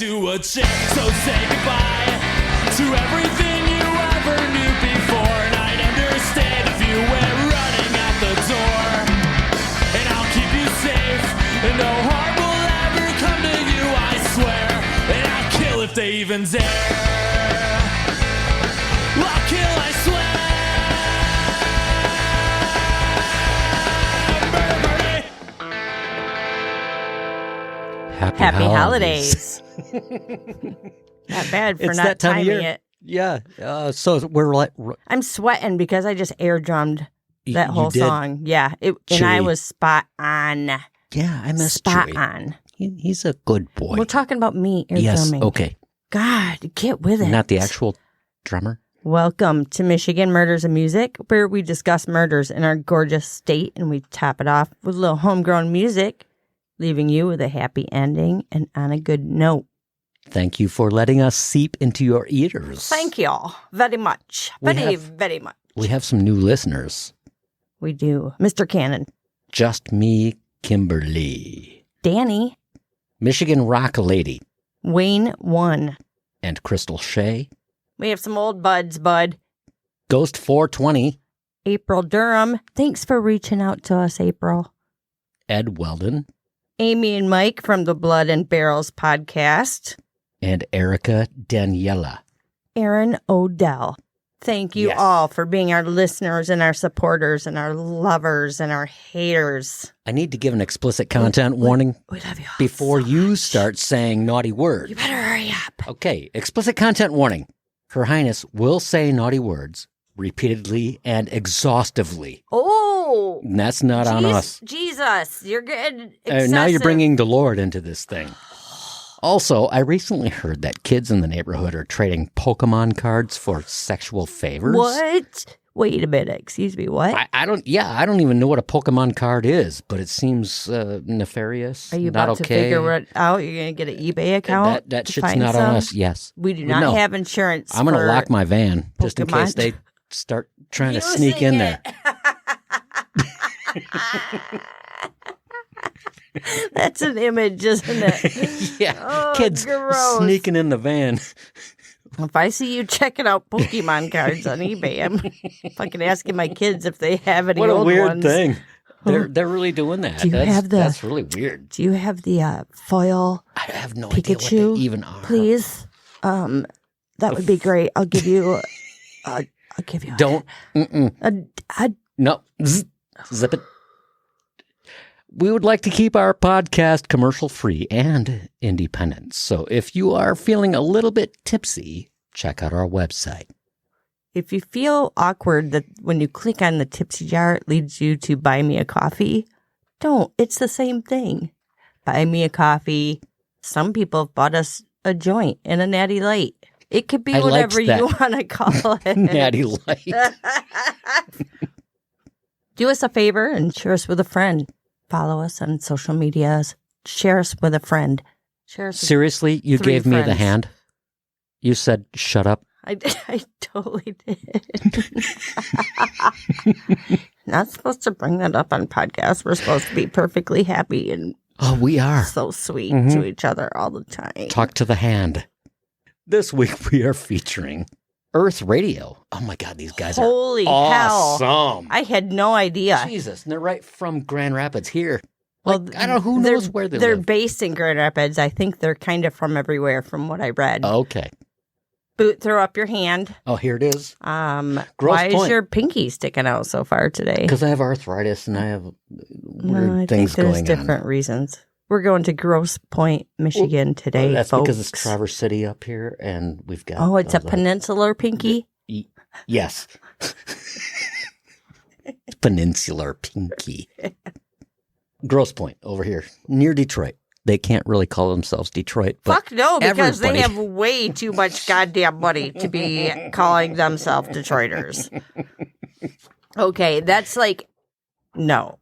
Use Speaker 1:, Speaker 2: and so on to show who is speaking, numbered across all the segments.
Speaker 1: to a chick. So say goodbye to everything you ever knew before. And I'd understand if you went running out the door. And I'll keep you safe, and no harm will ever come to you, I swear. And I'll kill if they even dare. I'll kill, I swear.
Speaker 2: Happy holidays. Not bad for
Speaker 3: It's
Speaker 2: not
Speaker 3: that time of
Speaker 2: timing
Speaker 3: year.
Speaker 2: it.
Speaker 3: Yeah. So we're like,
Speaker 2: I'm sweating because I just air drummed that
Speaker 3: you
Speaker 2: whole
Speaker 3: did?
Speaker 2: song. Yeah. And I
Speaker 3: Chewy.
Speaker 2: was spot on.
Speaker 3: yeah, I miss
Speaker 2: Spot
Speaker 3: Chewy.
Speaker 2: on.
Speaker 3: He's a good boy.
Speaker 2: We're talking about me air
Speaker 3: yes,
Speaker 2: drumming.
Speaker 3: okay.
Speaker 2: God, get with it.
Speaker 3: Not the actual drummer.
Speaker 2: Welcome to Michigan Murders and Music, where we discuss murders in our gorgeous state and we top it off with a little homegrown music, leaving you with a happy ending and on a good note.
Speaker 3: Thank you for letting us seep into your ears.
Speaker 2: Thank you all very much. Very much.
Speaker 3: We have some new listeners.
Speaker 2: We do. Mr. Cannon.
Speaker 3: Just Me, Kimberly.
Speaker 2: Danny.
Speaker 3: Michigan Rock Lady.
Speaker 2: Wayne 1.
Speaker 3: And Crystal Shea.
Speaker 2: We have some old buds, bud.
Speaker 3: Ghost 420.
Speaker 2: April Durham. Thanks for reaching out to us, April.
Speaker 3: Ed Weldon.
Speaker 2: Amy and Mike from the Blood and Barrels podcast.
Speaker 3: And Erica Daniela.
Speaker 2: Aaron Odell. Thank you
Speaker 3: Yes.
Speaker 2: all for being our listeners and our supporters and our lovers and our haters.
Speaker 3: I need to give an explicit content warning
Speaker 2: We love you all
Speaker 3: before
Speaker 2: so
Speaker 3: you
Speaker 2: much.
Speaker 3: start saying naughty words.
Speaker 2: You better hurry up.
Speaker 3: Okay, explicit content warning. Her Highness will say naughty words repeatedly and exhaustively.
Speaker 2: Oh.
Speaker 3: And that's not on us.
Speaker 2: Jesus, you're getting excessive.
Speaker 3: Now you're bringing the Lord into this thing. Also, I recently heard that kids in the neighborhood are trading Pokemon cards for sexual favors.
Speaker 2: What? Wait a minute. Excuse me. What?
Speaker 3: I don't even know what a Pokemon card is, but it seems nefarious.
Speaker 2: Are you
Speaker 3: not
Speaker 2: about to
Speaker 3: okay.
Speaker 2: figure it out? You're going to get an eBay account?
Speaker 3: That
Speaker 2: to
Speaker 3: shit's
Speaker 2: find
Speaker 3: not
Speaker 2: some?
Speaker 3: on us. Yes.
Speaker 2: We do not
Speaker 3: No.
Speaker 2: have insurance.
Speaker 3: I'm going to
Speaker 2: for
Speaker 3: lock my van just in
Speaker 2: Pokemon.
Speaker 3: case they start trying to
Speaker 2: using
Speaker 3: sneak in
Speaker 2: it.
Speaker 3: there.
Speaker 2: That's an image, isn't it?
Speaker 3: Yeah,
Speaker 2: Oh,
Speaker 3: kids
Speaker 2: gross.
Speaker 3: sneaking in the van.
Speaker 2: If I see you checking out Pokemon cards on eBay, I'm fucking asking my kids if they have any
Speaker 3: What a
Speaker 2: old
Speaker 3: weird
Speaker 2: ones.
Speaker 3: thing. They're really doing that.
Speaker 2: Do you have the-
Speaker 3: That's really weird.
Speaker 2: Do you have the foil
Speaker 3: I have no idea what
Speaker 2: Pikachu?
Speaker 3: they even are.
Speaker 2: Please, that would be great. I'll give you. I'll give you.
Speaker 3: Don't. Mm-mm. No. Zip it. We would like to keep our podcast commercial free and independent. So if you are feeling a little bit tipsy, check out our website.
Speaker 2: If you feel awkward that when you click on the Tipsy jar, it leads you to buy me a coffee, don't. It's the same thing. Buy me a coffee. Some people have bought us a joint and a Natty Light. It could be
Speaker 3: I liked
Speaker 2: whatever
Speaker 3: that.
Speaker 2: you want to call it.
Speaker 3: Natty Light.
Speaker 2: Do us a favor and share us with a friend. Follow us on social medias. Share us with a friend. Share us with
Speaker 3: Seriously, you
Speaker 2: 3
Speaker 3: gave me the
Speaker 2: friends.
Speaker 3: hand. You said, shut up.
Speaker 2: I totally did. Not supposed to bring that up on podcasts. We're supposed to be perfectly happy and
Speaker 3: Oh, we are.
Speaker 2: so sweet
Speaker 3: Mhm.
Speaker 2: to each other all the time.
Speaker 3: Talk to the hand. This week we are featuring Earth Radio. Oh my God, these guys
Speaker 2: Holy
Speaker 3: are
Speaker 2: hell.
Speaker 3: awesome.
Speaker 2: I had no idea.
Speaker 3: Jesus, and they're right from Grand Rapids here.
Speaker 2: Well,
Speaker 3: Like, I don't know who
Speaker 2: they're-
Speaker 3: knows where they
Speaker 2: They're
Speaker 3: live.
Speaker 2: based in Grand Rapids. I think they're kind of from everywhere from what I read.
Speaker 3: Okay.
Speaker 2: Boot, throw up your hand.
Speaker 3: Oh, here it is.
Speaker 2: Gross
Speaker 3: Gross
Speaker 2: why
Speaker 3: point.
Speaker 2: is your pinky sticking out so far today?
Speaker 3: Because I have arthritis and I have weird
Speaker 2: I
Speaker 3: things
Speaker 2: think there's
Speaker 3: going
Speaker 2: different
Speaker 3: on.
Speaker 2: reasons. We're going to Grosse Point, Michigan today,
Speaker 3: That's
Speaker 2: folks.
Speaker 3: because it's Traverse City up here, and we've got.
Speaker 2: Oh, it's a
Speaker 3: the-
Speaker 2: peninsular pinky?
Speaker 3: Yes. Peninsular pinky. Grosse Point over here near Detroit. They can't really call themselves Detroit, but
Speaker 2: Fuck no, because they
Speaker 3: everybody-
Speaker 2: have way too much goddamn money to be calling themselves Detroiters. Okay, that's like, no,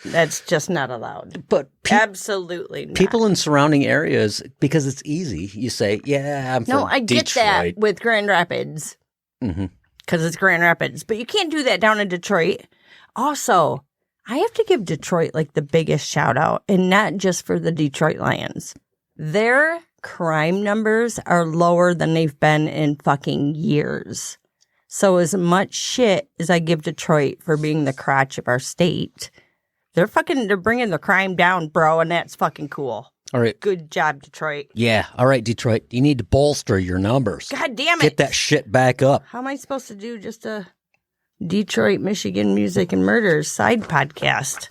Speaker 2: that's just not allowed.
Speaker 3: But
Speaker 2: Absolutely not.
Speaker 3: people in surrounding areas, because it's easy, you say, "Yeah, I'm from
Speaker 2: No, I get that
Speaker 3: Detroit."
Speaker 2: with Grand Rapids
Speaker 3: Mhm.
Speaker 2: because it's Grand Rapids, but you can't do that down in Detroit. Also, I have to give Detroit like the biggest shout out, and not just for the Detroit Lions. Their crime numbers are lower than they've been in fucking years. So as much shit as I give Detroit for being the crotch of our state, they're bringing the crime down, bro, and that's fucking cool.
Speaker 3: All right.
Speaker 2: Good job, Detroit.
Speaker 3: Yeah. All right, Detroit. You need to bolster your numbers.
Speaker 2: God damn it.
Speaker 3: Get that shit back up.
Speaker 2: How am I supposed to do just a Detroit, Michigan music and murders side podcast?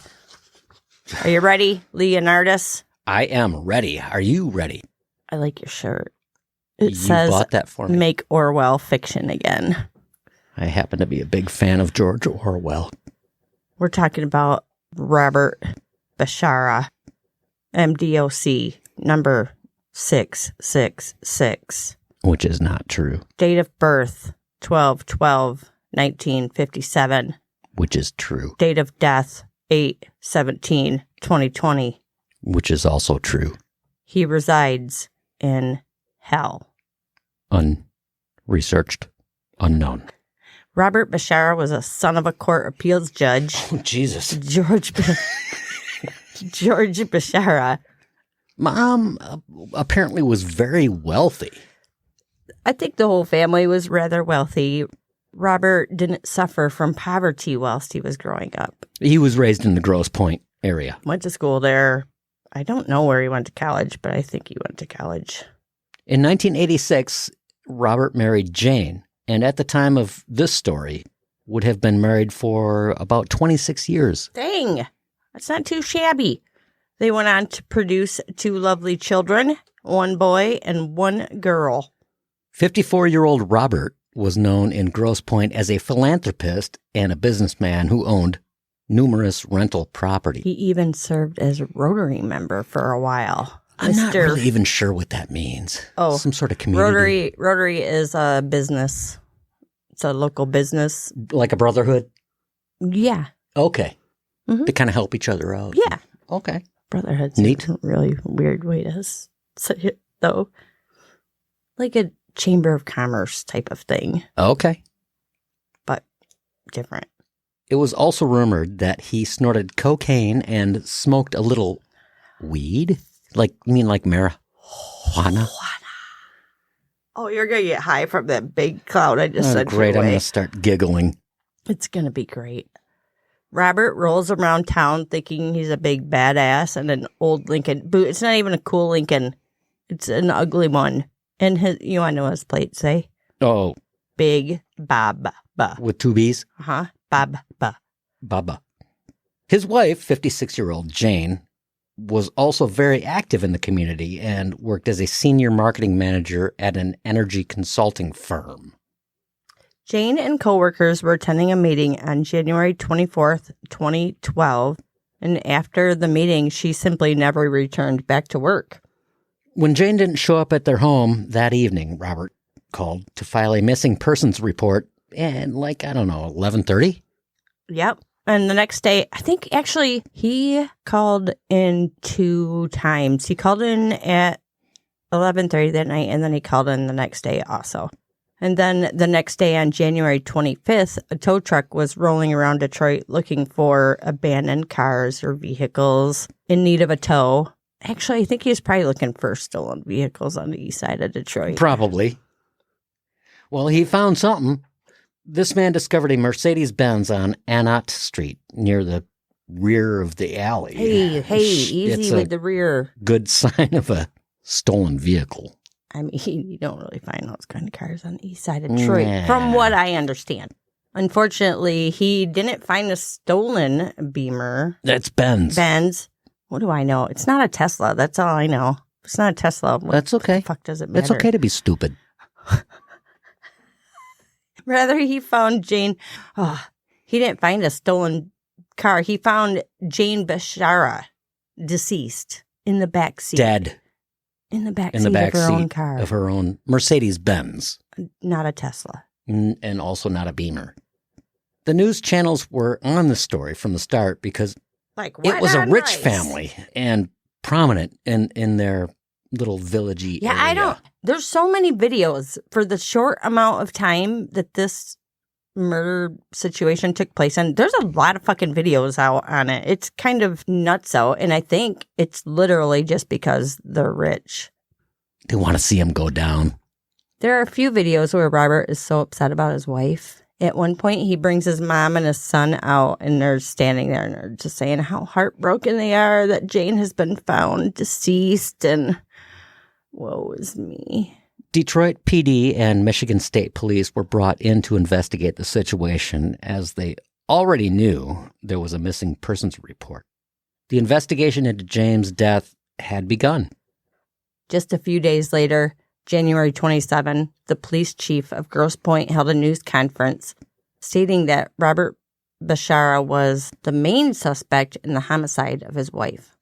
Speaker 2: Are you ready, Leonardus?
Speaker 3: I am ready. Are you ready?
Speaker 2: I like your shirt. It
Speaker 3: You
Speaker 2: says,
Speaker 3: bought that for me.
Speaker 2: Make Orwell fiction again.
Speaker 3: I happen to be a big fan of George Orwell.
Speaker 2: We're talking about Robert Bashara, MDOC, number 666.
Speaker 3: Which is not true.
Speaker 2: Date of birth, 12/12/1957.
Speaker 3: Which is true.
Speaker 2: Date of death, 8/17/2020.
Speaker 3: Which is also true.
Speaker 2: He resides in hell.
Speaker 3: Unresearched. Unknown.
Speaker 2: Robert Bashara was a son of a court appeals judge.
Speaker 3: Oh, Jesus.
Speaker 2: George Bashara.
Speaker 3: Mom apparently was very wealthy.
Speaker 2: I think the whole family was rather wealthy. Robert didn't suffer from poverty whilst he was growing up.
Speaker 3: He was raised in the Grosse Pointe area.
Speaker 2: Went to school there. I don't know where he went to college, but I think he went to college.
Speaker 3: In 1986, Robert married Jane, and at the time of this story, would have been married for about 26 years.
Speaker 2: Dang, that's not too shabby. They went on to produce 2 lovely children, 1 boy and 1 girl.
Speaker 3: 54-year-old Robert was known in Grosse Pointe as a philanthropist and a businessman who owned numerous rental property.
Speaker 2: He even served as a Rotary member for a while.
Speaker 3: I'm not really even sure what that means.
Speaker 2: Oh,
Speaker 3: some sort of community.
Speaker 2: Rotary is a business. It's a local business.
Speaker 3: Like a brotherhood?
Speaker 2: Yeah.
Speaker 3: Okay.
Speaker 2: Mm-hmm.
Speaker 3: To kind of help each other out.
Speaker 2: Yeah.
Speaker 3: Okay.
Speaker 2: Brotherhood's
Speaker 3: Neat.
Speaker 2: a really weird way to say it, though. Like a chamber of commerce type of thing,
Speaker 3: Okay.
Speaker 2: but different.
Speaker 3: It was also rumored that he snorted cocaine and smoked a little weed. Like, you mean like marijuana?
Speaker 2: Oh, you're going to get high from that big cloud I just said.
Speaker 3: Great. I'm going to start giggling.
Speaker 2: It's going to be great. Robert rolls around town thinking he's a big badass and an old Lincoln. But it's not even a cool Lincoln. It's an ugly one. And you want to know his plate say?
Speaker 3: Oh.
Speaker 2: Big Bob.
Speaker 3: With 2 B's?
Speaker 2: Uh-huh. Bob.
Speaker 3: Baba. His wife, 56-year-old Jane, was also very active in the community and worked as a senior marketing manager at an energy consulting firm.
Speaker 2: Jane and coworkers were attending a meeting on January 24th, 2012, and after the meeting, she simply never returned back to work.
Speaker 3: When Jane didn't show up at their home that evening, Robert called to file a missing persons report at 11:30?
Speaker 2: Yep. And the next day, I think actually he called in 2 times. He called in at 11:30 that night, and then he called in the next day also. And then the next day on January 25th, a tow truck was rolling around Detroit looking for abandoned cars or vehicles in need of a tow. Actually, I think he was probably looking for stolen vehicles on the east side of Detroit.
Speaker 3: Probably. Well, he found something. This man discovered a Mercedes-Benz on Annot Street near the rear of the alley.
Speaker 2: Hey, easy with the rear.
Speaker 3: Good sign of a stolen vehicle.
Speaker 2: I mean, you don't really find those kind of cars on the east side of Detroit, from what I understand. Unfortunately, he didn't find a stolen Beamer.
Speaker 3: That's Benz.
Speaker 2: What do I know? It's not a Tesla. That's all I know. It's not a Tesla.
Speaker 3: That's okay.
Speaker 2: What the fuck does it matter?
Speaker 3: It's okay to be stupid.
Speaker 2: Rather, he found Jane. Oh, he didn't find a stolen car. He found Jane Bashara, deceased, in the back seat.
Speaker 3: Dead.
Speaker 2: In the back seat of her own car.
Speaker 3: Of her own Mercedes-Benz.
Speaker 2: Not a Tesla.
Speaker 3: And also not a Beamer. The news channels were on the story from the start because it was a rich family and prominent in their little villagey area.
Speaker 2: There's so many videos for the short amount of time that this murder situation took place. And there's a lot of fucking videos out on it. It's kind of nuts out. And I think it's literally just because they're rich.
Speaker 3: They want to see him go down.
Speaker 2: There are a few videos where Robert is so upset about his wife. At one point, he brings his mom and his son out, and they're standing there, and they're just saying how heartbroken they are that Jane has been found deceased, and woe is me.
Speaker 3: Detroit PD and Michigan State Police were brought in to investigate the situation, as they already knew there was a missing persons report. The investigation into James' death had begun.
Speaker 2: Just a few days later, January 27, the police chief of Grosse Pointe held a news conference stating that Robert Bashara was the main suspect in the homicide of his wife.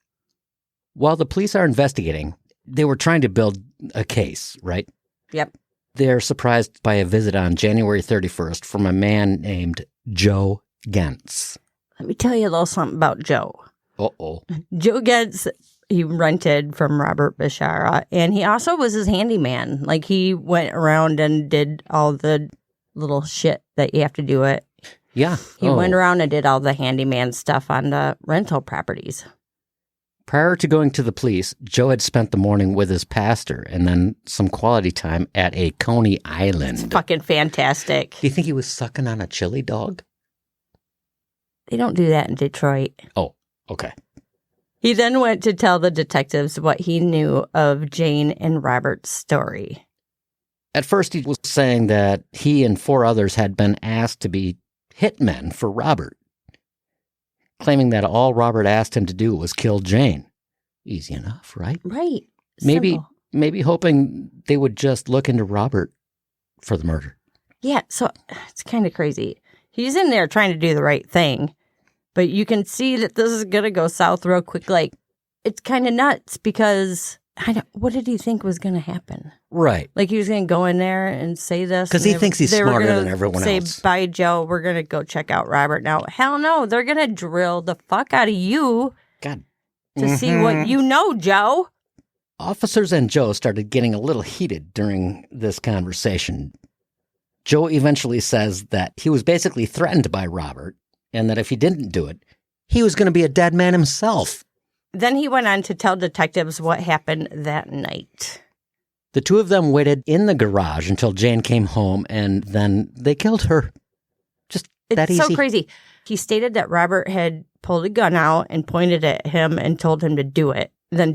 Speaker 3: While the police are investigating, they were trying to build a case, right?
Speaker 2: Yep.
Speaker 3: They're surprised by a visit on January 31st from a man named Joe Gentz.
Speaker 2: Let me tell you a little something about Joe.
Speaker 3: Uh-oh.
Speaker 2: Joe Gentz, he rented from Robert Bashara, and he also was his handyman. Like, he went around and did all the little shit that you have to do it.
Speaker 3: Yeah.
Speaker 2: He went around and did all the handyman stuff on the rental properties.
Speaker 3: Prior to going to the police, Joe had spent the morning with his pastor and then some quality time at a Coney Island.
Speaker 2: It's fucking fantastic.
Speaker 3: Do you think he was sucking on a chili dog?
Speaker 2: They don't do that in Detroit.
Speaker 3: Oh, okay.
Speaker 2: He then went to tell the detectives what he knew of Jane and Robert's story.
Speaker 3: At first, he was saying that he and 4 others had been asked to be hitmen for Robert, claiming that all Robert asked him to do was kill Jane. Easy enough, right?
Speaker 2: Right.
Speaker 3: Maybe hoping they would just look into Robert for the murder.
Speaker 2: Yeah, so it's kind of crazy. He's in there trying to do the right thing, but you can see that this is going to go south real quick. Like, it's kind of nuts because what did he think was going to happen?
Speaker 3: Right.
Speaker 2: Like, he was going to go in there and say this.
Speaker 3: Because he thinks he's smarter than everyone else.
Speaker 2: Say, bye, Joe. We're going to go check out Robert now. Hell no. They're going to drill the fuck out of you
Speaker 3: God.
Speaker 2: to see what you know, Joe.
Speaker 3: Officers and Joe started getting a little heated during this conversation. Joe eventually says that he was basically threatened by Robert and that if he didn't do it, he was going to be a dead man himself.
Speaker 2: Then he went on to tell detectives what happened that night.
Speaker 3: The two of them waited in the garage until Jane came home, and then they killed her. Just that easy.
Speaker 2: It's so crazy. He stated that Robert had pulled a gun out and pointed at him and told him to do it. Then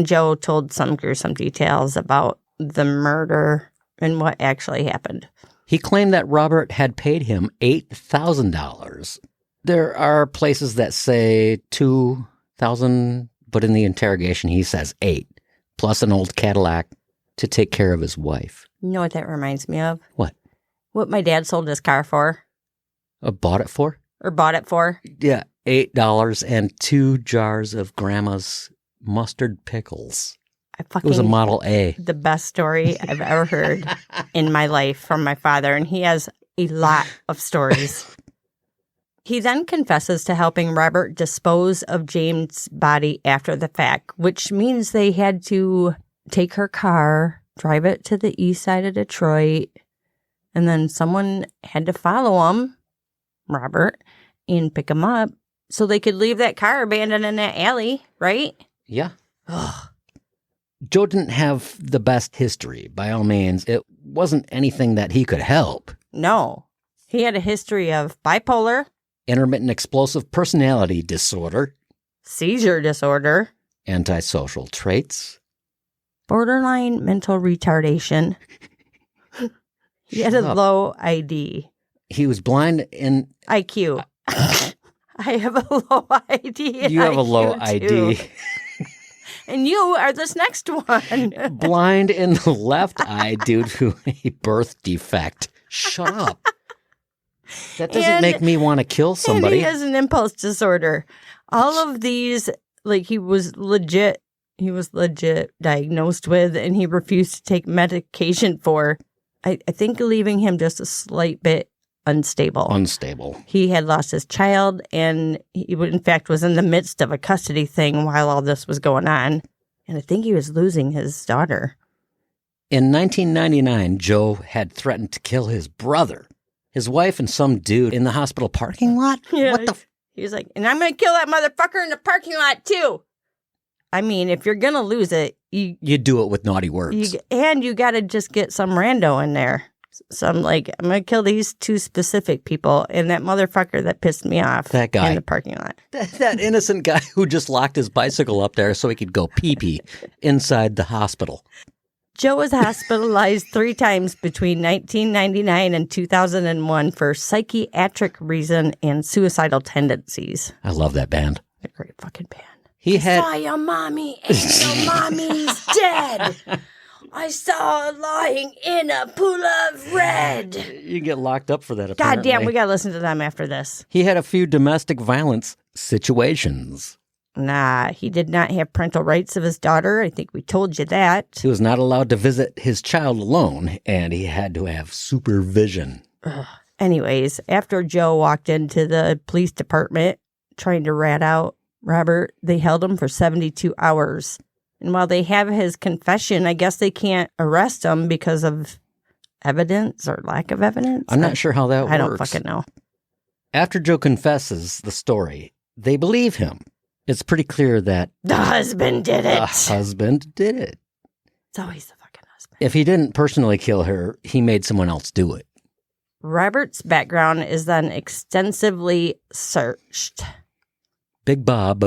Speaker 2: Joe told some gruesome details about the murder and what actually happened.
Speaker 3: He claimed that Robert had paid him $8,000. There are places that say $2,000, but in the interrogation he says $8,000, plus an old Cadillac to take care of his wife.
Speaker 2: You know what that reminds me of?
Speaker 3: What?
Speaker 2: What my dad sold his car for.
Speaker 3: Bought it for?
Speaker 2: Or bought it for.
Speaker 3: Yeah, $8 and 2 jars of Grandma's mustard pickles. It was a Model A.
Speaker 2: The best story I've ever heard in my life from my father, and he has a lot of stories. He then confesses to helping Robert dispose of Jane's body after the fact, which means they had to take her car, drive it to the east side of Detroit, and then someone had to follow him, Robert, and pick him up so they could leave that car abandoned in that alley, right?
Speaker 3: Yeah. Ugh. Joe didn't have the best history, by all means. It wasn't anything that he could help.
Speaker 2: No. He had a history of bipolar,
Speaker 3: intermittent explosive personality disorder,
Speaker 2: seizure disorder,
Speaker 3: antisocial traits,
Speaker 2: borderline mental retardation. He had a low ID.
Speaker 3: He was blind in
Speaker 2: IQ. I have a low ID.
Speaker 3: You have a low ID.
Speaker 2: And you are this next one.
Speaker 3: Blind in the left eye due to a birth defect. Shut up. That doesn't make me want to kill somebody.
Speaker 2: And he has an impulse disorder. All of these, like, he was legit diagnosed with, and he refused to take medication for, I think, leaving him just a slight bit unstable. He had lost his child, and he, in fact, was in the midst of a custody thing while all this was going on. And I think he was losing his daughter.
Speaker 3: In 1999, Joe had threatened to kill his brother, his wife, and some dude in the hospital parking lot?
Speaker 2: Yeah,
Speaker 3: what the
Speaker 2: he was like, and I'm going to kill that motherfucker in the parking lot, too. I mean, if you're going to lose it,
Speaker 3: You do it with naughty words.
Speaker 2: You got to just get some rando in there. So I'm like, I'm going to kill these two specific people and that motherfucker that pissed me off.
Speaker 3: That guy.
Speaker 2: In the parking lot.
Speaker 3: That innocent guy who just locked his bicycle up there so he could go pee-pee inside the hospital.
Speaker 2: Joe was hospitalized 3 times between 1999 and 2001 for psychiatric reason and suicidal tendencies.
Speaker 3: I love that band.
Speaker 2: A great fucking band.
Speaker 3: He had...
Speaker 2: I saw your mommy and your mommy's dead. I saw her lying in a pool of red.
Speaker 3: You get locked up for that, apparently.
Speaker 2: God damn, we got to listen to them after this.
Speaker 3: He had a few domestic violence situations.
Speaker 2: Nah, he did not have parental rights of his daughter. I think we told you that.
Speaker 3: He was not allowed to visit his child alone, and he had to have supervision.
Speaker 2: Ugh. Anyways, after Joe walked into the police department trying to rat out Robert, they held him for 72 hours. And while they have his confession, I guess they can't arrest him because of evidence or lack of evidence.
Speaker 3: I'm not sure how that works.
Speaker 2: I don't fucking know.
Speaker 3: After Joe confesses the story, they believe him. It's pretty clear that
Speaker 2: the husband did it.
Speaker 3: The husband did it.
Speaker 2: It's always the fucking husband.
Speaker 3: If he didn't personally kill her, he made someone else do it.
Speaker 2: Robert's background is then extensively searched.
Speaker 3: Big Bob,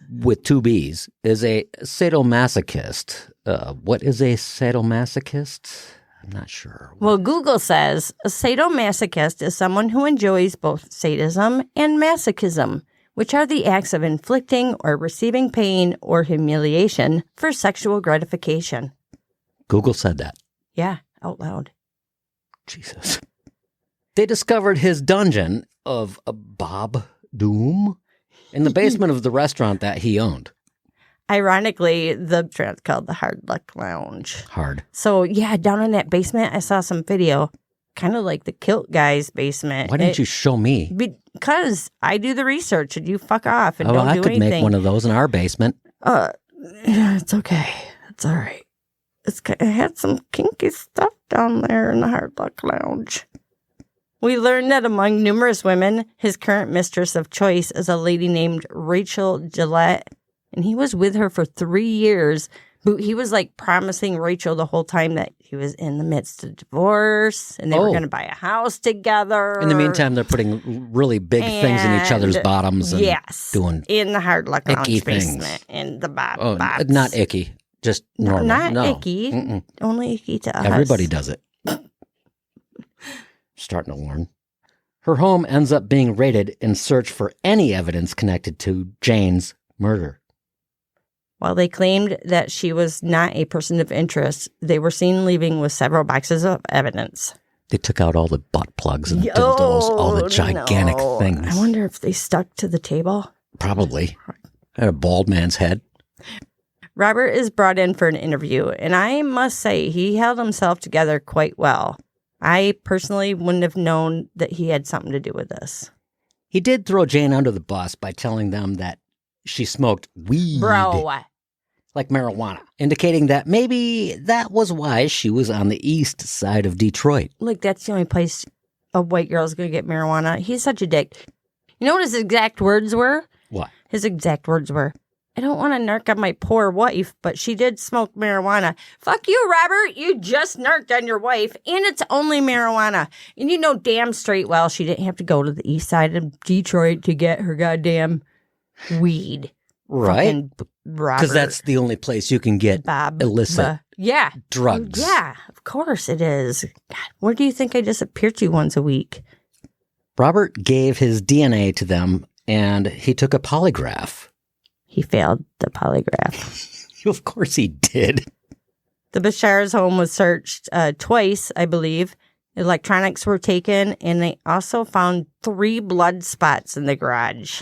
Speaker 3: with 2 B's, is a sadomasochist. What is a sadomasochist? I'm not sure.
Speaker 2: Well, Google says a sadomasochist is someone who enjoys both sadism and masochism, which are the acts of inflicting or receiving pain or humiliation for sexual gratification.
Speaker 3: Google said that.
Speaker 2: Yeah, out loud.
Speaker 3: Jesus. They discovered his dungeon of a Bob Doom in the basement of the restaurant that he owned.
Speaker 2: Ironically, the restaurant's called the Hard Luck Lounge.
Speaker 3: Hard.
Speaker 2: So, yeah, down in that basement, I saw some video, kind of like the Kilt Guy's basement.
Speaker 3: Why didn't you show me?
Speaker 2: Because I do the research and you fuck off and don't do anything.
Speaker 3: I could make one of those in our basement.
Speaker 2: It's okay. It's all right. It had some kinky stuff down there in the Hard Luck Lounge. We learned that among numerous women, his current mistress of choice is a lady named Rachel Gillette, and he was with her for 3 years. But he was like promising Rachel the whole time that he was in the midst of divorce and they were going to buy a house together.
Speaker 3: In the meantime, they're putting really big things in each other's bottoms and doing
Speaker 2: in the Hard Luck Lounge basement
Speaker 3: things.
Speaker 2: In the bobs.
Speaker 3: Oh, not icky, just normal.
Speaker 2: Not icky. Mm-mm. Only icky to us.
Speaker 3: Everybody does it. Starting to learn. Her home ends up being raided in search for any evidence connected to Jane's murder.
Speaker 2: While they claimed that she was not a person of interest, they were seen leaving with several boxes of evidence.
Speaker 3: They took out all the butt plugs and dildos, all the gigantic things.
Speaker 2: I wonder if they stuck to the table.
Speaker 3: Probably. Had a bald man's head.
Speaker 2: Robert is brought in for an interview, and I must say he held himself together quite well. I personally wouldn't have known that he had something to do with this.
Speaker 3: He did throw Jane under the bus by telling them that she smoked weed.
Speaker 2: Bro.
Speaker 3: Like marijuana, indicating that maybe that was why she was on the east side of Detroit.
Speaker 2: Like, that's the only place a white girl's going to get marijuana. He's such a dick. You know what his exact words were?
Speaker 3: What?
Speaker 2: His exact words were, I don't want to narc on my poor wife, but she did smoke marijuana. Fuck you, Robert. You just narked on your wife, and it's only marijuana. And you know damn straight well she didn't have to go to the east side of Detroit to get her goddamn weed.
Speaker 3: Right. Because that's the only place you can get illicit drugs.
Speaker 2: Yeah, of course it is. God, where do you think I disappear to once a week?
Speaker 3: Robert gave his DNA to them, and he took a polygraph.
Speaker 2: He failed the polygraph.
Speaker 3: Of course he did.
Speaker 2: The Bashara's home was searched twice, I believe. Electronics were taken, and they also found 3 blood spots in the garage.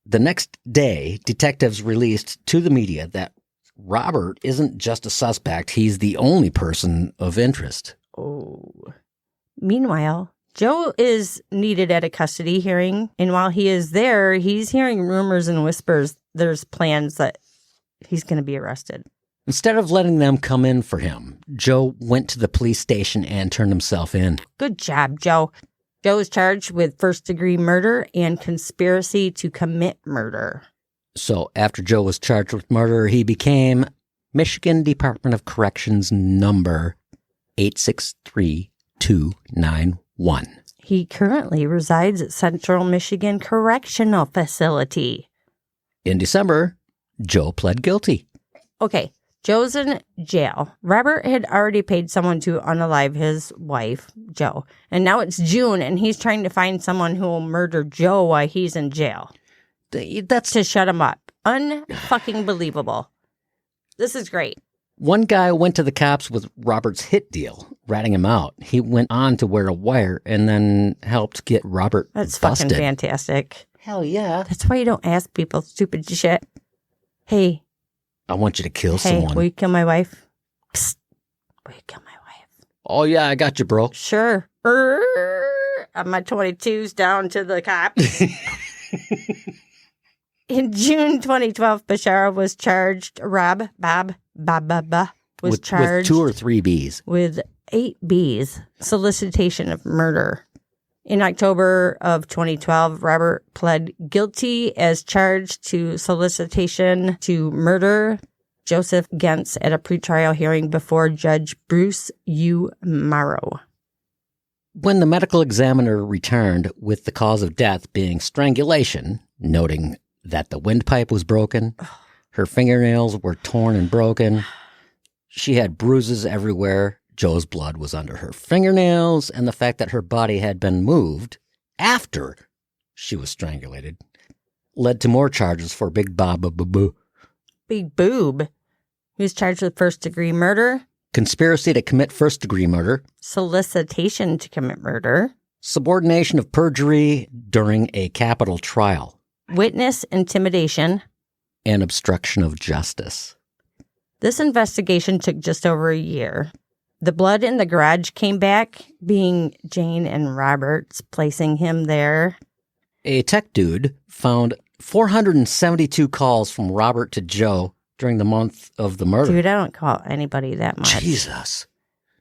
Speaker 3: The next day, detectives released to the media that Robert isn't just a suspect, he's the only person of interest.
Speaker 2: Oh. Meanwhile, Joe is needed at a custody hearing, and while he is there, he's hearing rumors and whispers there's plans that he's going to be arrested.
Speaker 3: Instead of letting them come in for him, Joe went to the police station and turned himself in.
Speaker 2: Good job, Joe. Joe was charged with first-degree murder and conspiracy to commit murder.
Speaker 3: So after Joe was charged with murder, he became Michigan Department of Corrections number 863291.
Speaker 2: He currently resides at Central Michigan Correctional Facility.
Speaker 3: In December, Joe pled guilty.
Speaker 2: Okay, Joe's in jail. Robert had already paid someone to unalive his wife, Joe. And now it's June, and he's trying to find someone who will murder Joe while he's in jail.
Speaker 3: That's
Speaker 2: To shut him up. Unfucking believable. This is great.
Speaker 3: One guy went to the cops with Robert's hit deal, ratting him out. He went on to wear a wire and then helped get Robert
Speaker 2: That's
Speaker 3: busted.
Speaker 2: fucking fantastic.
Speaker 3: Hell yeah.
Speaker 2: That's why you don't ask people stupid shit. Hey,
Speaker 3: I want you to kill
Speaker 2: hey,
Speaker 3: someone.
Speaker 2: will you kill my wife? Psst. Will you kill my wife?
Speaker 3: Oh, yeah, I got you, bro.
Speaker 2: Sure. On my 22s down to the cops. In June 2012, Bashara was charged. Bob, was charged
Speaker 3: with 2 or 3 Bs.
Speaker 2: with 8 Bs, solicitation of murder. In October of 2012, Robert pled guilty as charged to solicitation to murder Joseph Gentz at a pretrial hearing before Judge Bruce U. Morrow.
Speaker 3: When the medical examiner returned with the cause of death being strangulation, noting that the windpipe was broken, her fingernails were torn and broken, she had bruises everywhere, Joe's blood was under her fingernails, and the fact that her body had been moved after she was strangulated led to more charges for Big Bob.
Speaker 2: Big Boob, he was charged with first-degree murder,
Speaker 3: Conspiracy to commit first-degree murder,
Speaker 2: solicitation to commit murder,
Speaker 3: subordination of perjury during a capital trial,
Speaker 2: witness intimidation.
Speaker 3: and obstruction of justice.
Speaker 2: This investigation took just over a year. The blood in the garage came back, being Jane and Robert's, placing him there.
Speaker 3: A tech dude found 472 calls from Robert to Joe during the month of the murder.
Speaker 2: Dude, I don't call anybody that much.
Speaker 3: Jesus.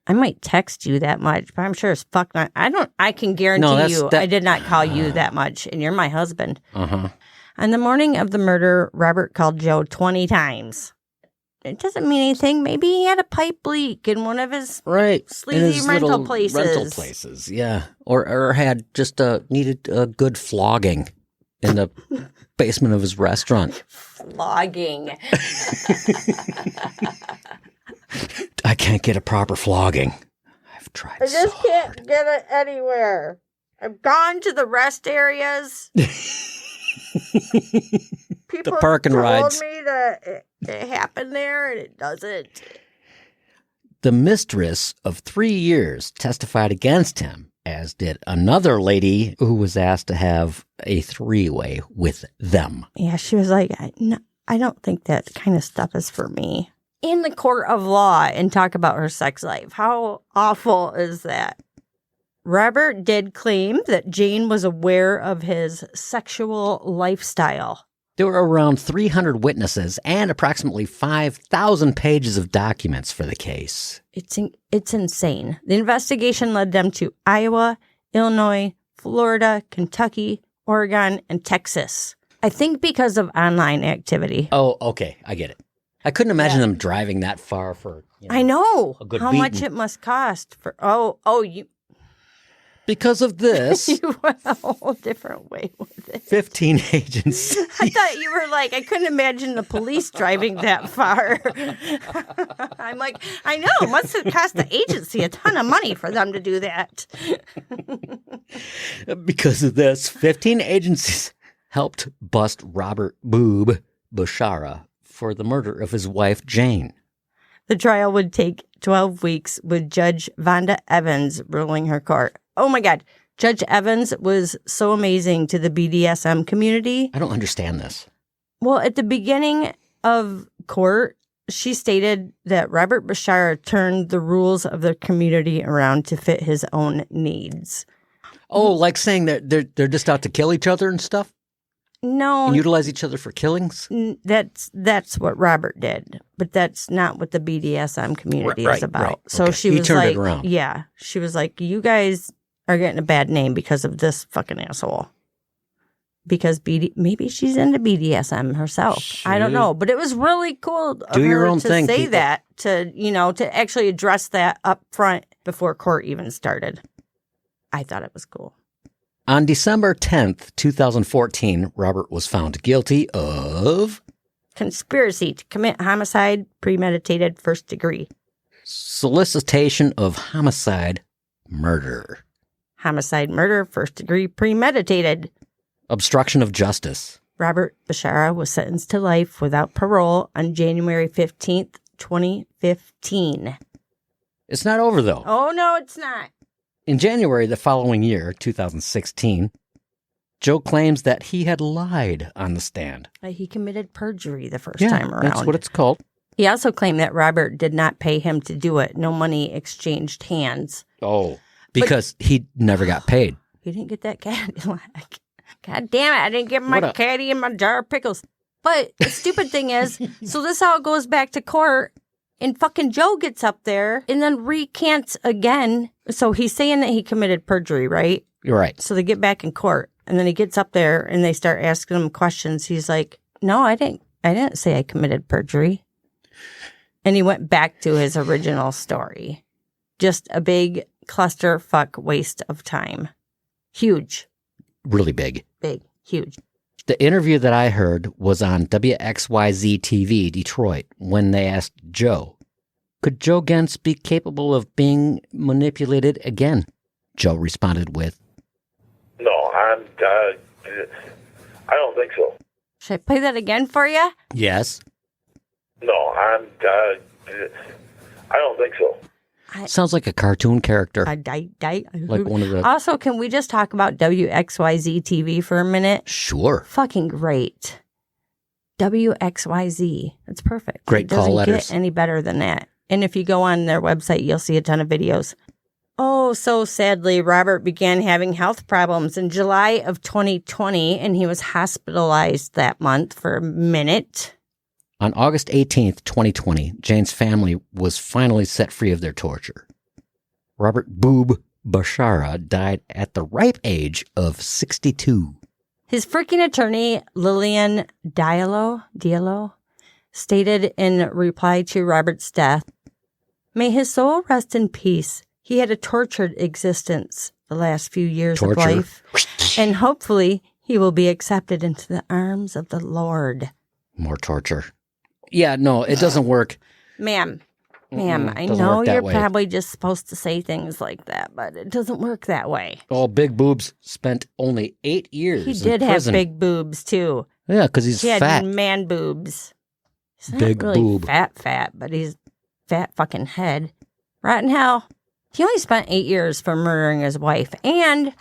Speaker 2: I might text you that much, but I'm sure as fuck not. I can guarantee I did not call you that much, and you're my husband.
Speaker 3: Uh-huh.
Speaker 2: On the morning of the murder, Robert called Joe 20 times. It doesn't mean anything. Maybe he had a pipe leak in one of his sleazy
Speaker 3: In his
Speaker 2: rental
Speaker 3: little
Speaker 2: places.
Speaker 3: Rental places, yeah. Or had just needed a good flogging in the basement of his restaurant.
Speaker 2: Flogging.
Speaker 3: I can't get a proper flogging. I've tried
Speaker 2: I just can't get it anywhere. I've gone to the rest areas. People
Speaker 3: The parking
Speaker 2: told
Speaker 3: rides.
Speaker 2: me that it happened there, and it doesn't.
Speaker 3: The mistress of 3 years testified against him, as did another lady who was asked to have a 3-way with them.
Speaker 2: Yeah, she was like, I don't think that kind of stuff is for me. In the court of law and talk about her sex life. How awful is that? Robert did claim that Jane was aware of his sexual lifestyle.
Speaker 3: There were around 300 witnesses and approximately 5,000 pages of documents for the case.
Speaker 2: It's insane. The investigation led them to Iowa, Illinois, Florida, Kentucky, Oregon, and Texas. I think because of online activity.
Speaker 3: Oh, okay. I get it. I couldn't imagine them driving that far for,
Speaker 2: I know
Speaker 3: a good
Speaker 2: how
Speaker 3: beating.
Speaker 2: much it must cost for. You
Speaker 3: Because of this,
Speaker 2: you went a whole different way with it.
Speaker 3: 15 agents.
Speaker 2: I thought you were like, I couldn't imagine the police driving that far. I'm like, I know, it must have cost the agency a ton of money for them to do that.
Speaker 3: Because of this, 15 agencies helped bust Robert Boob Bashara for the murder of his wife, Jane.
Speaker 2: The trial would take 12 weeks with Judge Vonda Evans ruling her court. Oh my God. Judge Evans was so amazing to the BDSM community.
Speaker 3: I don't understand this.
Speaker 2: Well, at the beginning of court, she stated that Robert Bashara turned the rules of the community around to fit his own needs.
Speaker 3: Oh, like saying that they're just out to kill each other and stuff?
Speaker 2: No,
Speaker 3: And utilize each other for killings?
Speaker 2: that's what Robert did, but that's not what the BDSM community
Speaker 3: Right,
Speaker 2: is about.
Speaker 3: right.
Speaker 2: So
Speaker 3: Okay.
Speaker 2: she
Speaker 3: He
Speaker 2: was
Speaker 3: turned
Speaker 2: like,
Speaker 3: it around.
Speaker 2: yeah, she was like, you guys are getting a bad name because of this fucking asshole. because maybe she's into BDSM herself. I don't know. But it was really cool of
Speaker 3: Do your
Speaker 2: her
Speaker 3: own
Speaker 2: to
Speaker 3: thing,
Speaker 2: say
Speaker 3: people.
Speaker 2: that, to actually address that up front before court even started. I thought it was cool.
Speaker 3: On December 10th, 2014, Robert was found guilty of
Speaker 2: Conspiracy to commit homicide, premeditated, first degree.
Speaker 3: solicitation of homicide, murder,
Speaker 2: Homicide, murder, first degree, premeditated.
Speaker 3: obstruction of justice.
Speaker 2: Robert Bashara was sentenced to life without parole on January 15th, 2015.
Speaker 3: It's not over, though.
Speaker 2: Oh, no, it's not.
Speaker 3: In January the following year, 2016, Joe claims that he had lied on the stand.
Speaker 2: He committed perjury the first time around.
Speaker 3: That's what it's called.
Speaker 2: He also claimed that Robert did not pay him to do it. No money exchanged hands.
Speaker 3: Oh, because he never got paid.
Speaker 2: He didn't get that Cadillac. God damn it, I didn't get my
Speaker 3: What a-
Speaker 2: caddy in my jar of pickles. But the stupid thing is, so this all goes back to court, and fucking Joe gets up there and then recants again. So he's saying that he committed perjury, right?
Speaker 3: You're right.
Speaker 2: So they get back in court, and then he gets up there and they start asking him questions. He's like, no, I didn't say I committed perjury. And he went back to his original story. Just a big clusterfuck waste of time. Huge.
Speaker 3: Really big.
Speaker 2: Big. Huge.
Speaker 3: The interview that I heard was on WXYZ TV Detroit when they asked Joe, could Joe Gens be capable of being manipulated again? Joe responded with,
Speaker 4: No, I don't think so.
Speaker 2: Should I play that again for you?
Speaker 3: yes.
Speaker 4: No, I don't think so.
Speaker 3: Sounds like a cartoon character.
Speaker 2: Like
Speaker 3: one of the...
Speaker 2: Also, can we just talk about WXYZ TV for a minute?
Speaker 3: Sure.
Speaker 2: Fucking great. WXYZ. That's perfect.
Speaker 3: Great
Speaker 2: it doesn't
Speaker 3: call letters.
Speaker 2: get any better than that. And if you go on their website, you'll see a ton of videos. Oh, so sadly, Robert began having health problems in July of 2020, and he was hospitalized that month for a minute.
Speaker 3: On August 18th, 2020, Jane's family was finally set free of their torture. Robert Boob Bashara died at the ripe age of 62.
Speaker 2: His freaking attorney, Lillian Diallo, stated in reply to Robert's death, "May his soul rest in peace. He had a tortured existence the last few years of life, and hopefully he will be accepted into the arms of the Lord."
Speaker 3: More torture. Yeah, no, it doesn't work.
Speaker 2: Ma'am, I
Speaker 3: doesn't
Speaker 2: know
Speaker 3: work that
Speaker 2: you're
Speaker 3: way.
Speaker 2: probably just supposed to say things like that, but it doesn't work that way.
Speaker 3: Oh, Big Boobs spent only 8 years
Speaker 2: He
Speaker 3: in
Speaker 2: did have
Speaker 3: prison.
Speaker 2: big boobs, too.
Speaker 3: Yeah, because he's
Speaker 2: He had
Speaker 3: fat.
Speaker 2: man boobs. He's not
Speaker 3: Big
Speaker 2: really
Speaker 3: boob.
Speaker 2: fat, but he's fat fucking head. Rotten hell. He only spent 8 years for murdering his wife and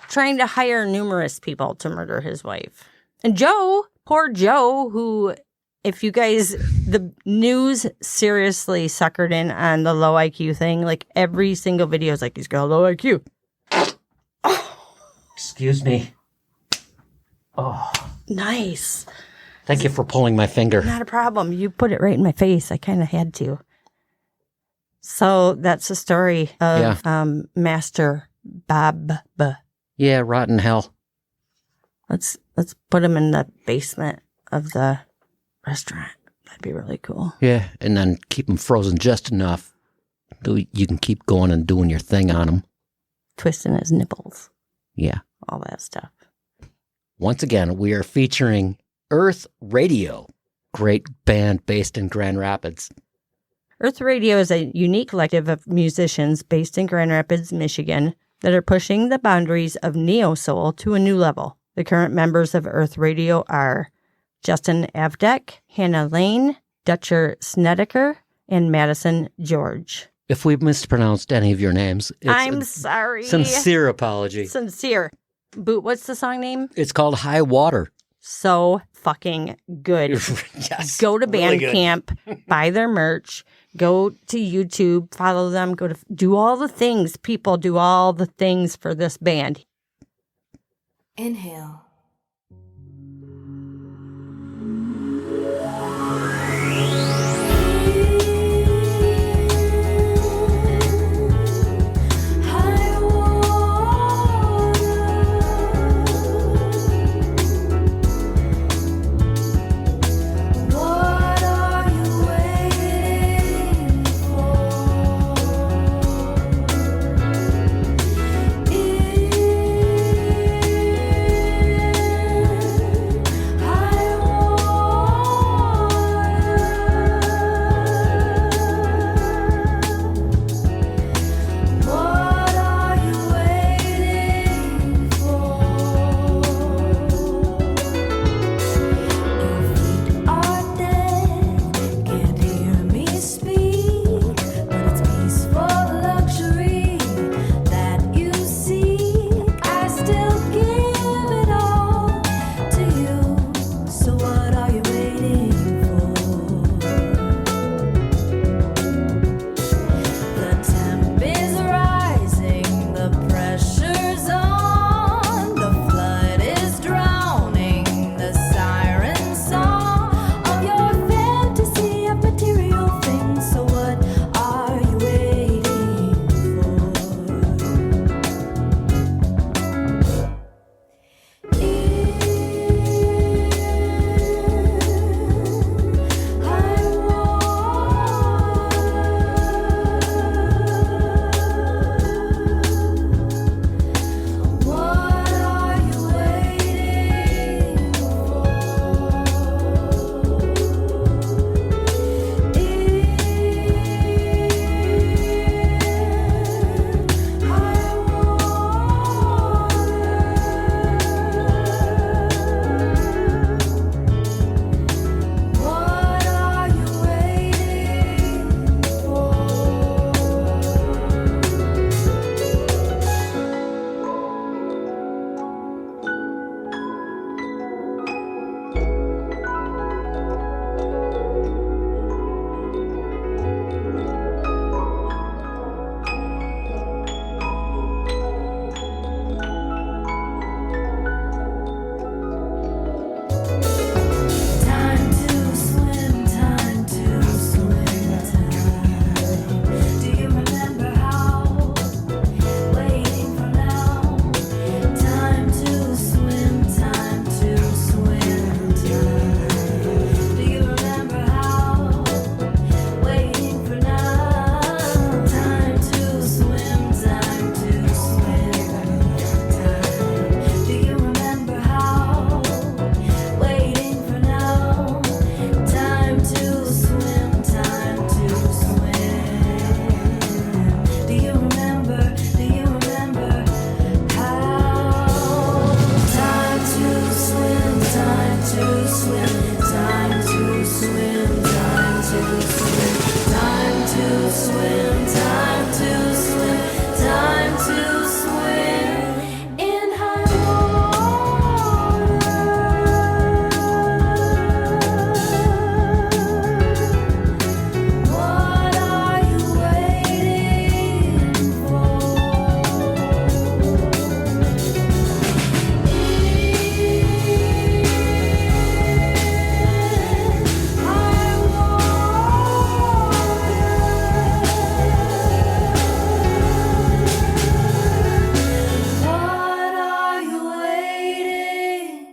Speaker 2: trying to hire numerous people to murder his wife. And Joe, poor Joe, who, if you guys, the news seriously suckered in on the low IQ thing. Like every single video is like, he's got a low IQ.
Speaker 3: Excuse me. Oh,
Speaker 2: Nice.
Speaker 3: thank you for pulling my finger.
Speaker 2: Not a problem. You put it right in my face. I kind of had to. So that's the story of Master Bob.
Speaker 3: Yeah, rotten hell.
Speaker 2: Let's put him in the basement of the restaurant. That'd be really cool.
Speaker 3: Yeah, and then keep them frozen just enough so you can keep going and doing your thing on them.
Speaker 2: Twisting his nipples.
Speaker 3: Yeah.
Speaker 2: All that stuff.
Speaker 3: Once again, we are featuring Earth Radio, great band based in Grand Rapids.
Speaker 2: Earth Radio is a unique collective of musicians based in Grand Rapids, Michigan, that are pushing the boundaries of neo-soul to a new level. The current members of Earth Radio are Justin Avdek, Hannah Lane, Dutcher Snedeker, and Madison George.
Speaker 3: If we've mispronounced any of your names, it's
Speaker 2: I'm
Speaker 3: a
Speaker 2: sorry.
Speaker 3: sincere apology.
Speaker 2: Sincere. Boot, what's the song name?
Speaker 3: It's called High Water.
Speaker 2: So fucking good.
Speaker 3: Yes.
Speaker 2: Go to
Speaker 3: really good.
Speaker 2: Bandcamp, buy their merch, go to YouTube, follow them, do all the things. People do all the things for this band.
Speaker 5: Inhale. High water. swim, time to swim, time to swim, time to swim, time to swim, time to swim in high water. What are you waiting for? What are you waiting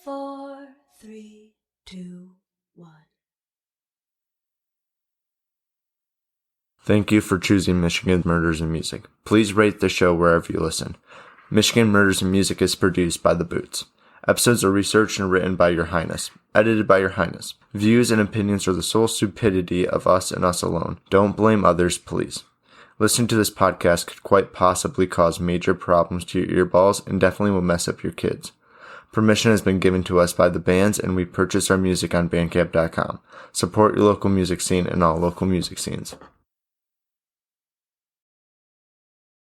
Speaker 5: for? 3, 2, 1.
Speaker 6: Thank you for choosing Michigan Murders and Music. Please rate the show wherever you listen. Michigan Murders and Music is produced by The Boots. Episodes are researched and written by Your Highness. Edited by Your Highness. Views and opinions are the sole stupidity of us and us alone. Don't blame others, please. Listening to this podcast could quite possibly cause major problems to your earballs and definitely will mess up your kids. Permission has been given to us by the bands, and we purchase our music on Bandcamp.com. Support your local music scene and all local music scenes.